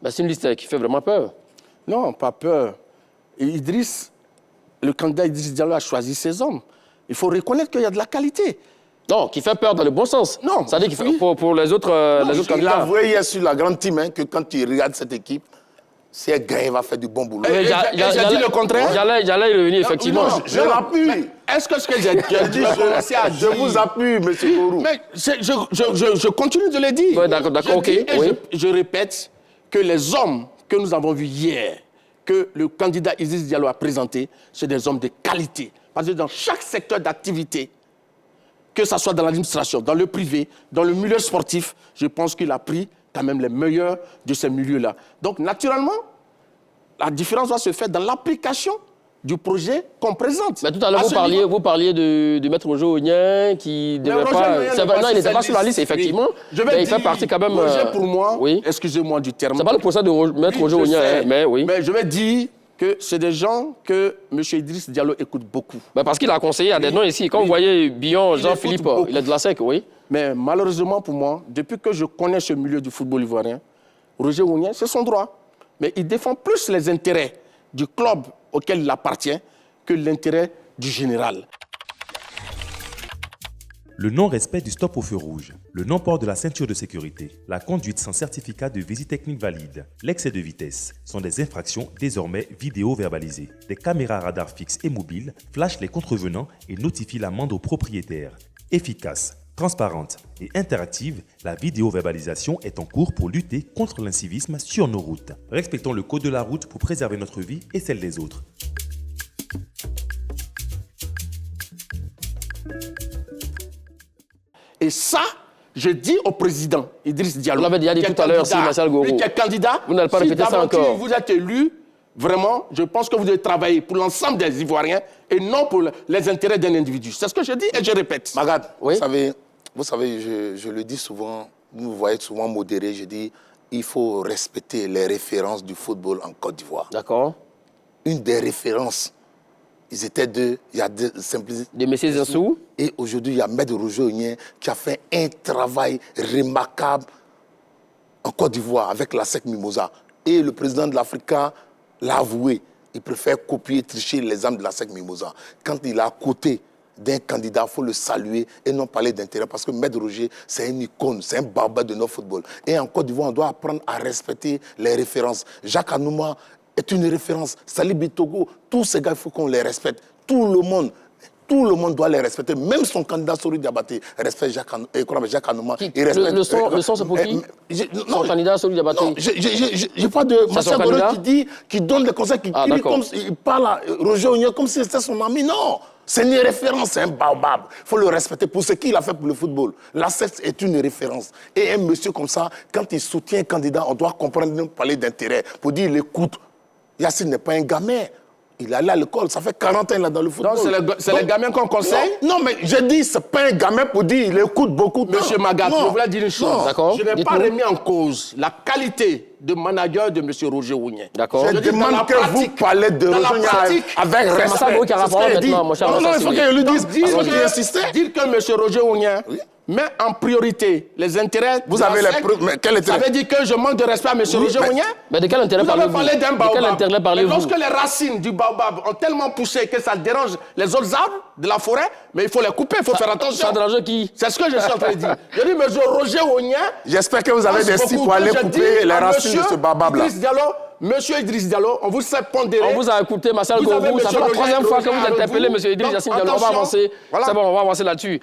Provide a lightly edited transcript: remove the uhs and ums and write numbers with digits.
Ben, c'est une liste qui fait vraiment peur. Non, pas peur. Et le candidat Idriss Diallo a choisi ses hommes. Il faut reconnaître qu'il y a de la qualité. Non, qui fait peur dans le bon sens. Non. Ça veut dire qu'il faut pour les autres, candidats. Il a avoué hier sur la grande team que quand tu regardes cette équipe, si elle gagne, elle va faire du bon boulot. J'ai dit le contraire. J'allais y revenir, effectivement. Non, je l'appuie. Est-ce que ce que j'ai dit, Je vous appuie, M. Kourou. Mais je continue de le dire. Ouais, d'accord, ok. Oui. Je répète que les hommes que nous avons vus hier, que le candidat Idriss Diallo a présentés, c'est des hommes de qualité. Parce que dans chaque secteur d'activité, que ce soit dans l'administration, dans le privé, dans le milieu sportif, je pense qu'il a pris quand même les meilleurs de ces milieux-là. Donc, naturellement, la différence va se faire dans l'application du projet qu'on présente. Mais tout à l'heure, vous parliez de Maître Roger Ognien qui ne devait pas... Non, il n'était pas sur la liste, effectivement. Mais il fait partie quand même... Roger, pour moi, oui. excusez-moi du terme. C'est pas le procès de Maître Roger Ognien, mais oui. Mais je vais dire que c'est des gens que M. Idriss Diallo écoute beaucoup. Ben parce qu'il a conseillé à des noms ici. Quand vous voyez Billon, Jean-Philippe, il est de la SEC, oui. Mais malheureusement pour moi, depuis que je connais ce milieu du football ivoirien, Roger Ognien, c'est son droit. Mais il défend plus les intérêts du club auquel il appartient que l'intérêt du général. Le non-respect du stop au feu rouge, le non-port de la ceinture de sécurité, la conduite sans certificat de visite technique valide, l'excès de vitesse sont des infractions désormais vidéo-verbalisées. Des caméras radars fixes et mobiles flashent les contrevenants et notifient l'amende aux propriétaires. Efficace, transparente et interactive, la vidéo-verbalisation est en cours pour lutter contre l'incivisme sur nos routes. Respectons le code de la route pour préserver notre vie et celle des autres. Et ça, je dis au président Idriss Diallo. Vous l'avez déjà dit tout à l'heure, Marcel Gourou. Lui qui est candidat, vous n'allez pas répéter ça encore. Si vous êtes élu, vraiment, je pense que vous devez travailler pour l'ensemble des Ivoiriens et non pour les intérêts d'un individu. C'est ce que je dis et je répète. Magad, oui? vous savez, je le dis souvent, vous me voyez souvent modéré, je dis, il faut respecter les références du football en Côte d'Ivoire. D'accord. Une des références, ils étaient deux, il y a deux simplicité. De M. Zassou. Et aujourd'hui, il y a Maître Roger Ognien qui a fait un travail remarquable en Côte d'Ivoire avec la SEC Mimosa. Et le président de l'Africa l'a avoué. Il préfère copier, tricher les âmes de la SEC Mimosa. Quand il est à côté d'un candidat, il faut le saluer et non parler d'intérêt. Parce que Maître Roger, c'est une icône, c'est un barbare de notre football. Et en Côte d'Ivoire, on doit apprendre à respecter les références. Jacques Anouma est une référence. Salih Bitogo, tous ces gars, il faut qu'on les respecte. Tout le monde doit les respecter. Même son candidat Sori Diabaté respecte Jacques Anouma. Le son, c'est pour qui? Son candidat Sori Diabaté. J'ai pas de Marcel Gourou qui donne des conseils, il parle à Roger Ognien comme si c'était son ami. Non, c'est une référence, c'est un baobab. Il faut le respecter pour ce qu'il a fait pour le football. La SEC est une référence. Et un monsieur comme ça, quand il soutient un candidat, on doit comprendre, parler d'intérêt. Pour dire, il écoute. Yassine n'est pas un gamin. Il est allé à l'école, ça fait 40 ans qu'il est dans le football. C'est les gamins qu'on conseille? Non, mais je dis, c'est pas un gamin pour dire, il écoute beaucoup. Monsieur Magat, je voulais dire une chose. D'accord. Je n'ai pas remis en cause la qualité de manager de monsieur Roger Ognien. D'accord. Je demande que vous parlez de Roger Ognien avec respect. C'est Gourou qui a rapport maintenant, mon cher. Non, il faut qu'il lui dise. Dire que monsieur Roger Ognien met en priorité les intérêts. Vous avez les preuves. Quel intérêt? Ça veut dire que je manque de respect à M. Roger Ognien? Mais de quel intérêt parlez-vous? Vous avez parlé d'un baobab. De quel intérêt parlez-vous? Lorsque les racines du baobab ont tellement poussé que ça dérange les autres arbres de la forêt, mais il faut les couper, il faut faire attention. Ça dérange qui? C'est ce que je suis en train de dire. Je dis, M. Roger Ognien. J'espère que vous avez des scies pour aller couper les racines de ce baobab-là. Monsieur Idriss Diallo, on vous sait pondérer. On vous a écouté, Marcel Gourou. Ça fait la troisième fois que vous interpellez M. Idriss Diallo. On va avancer. C'est bon, on va avancer là-dessus.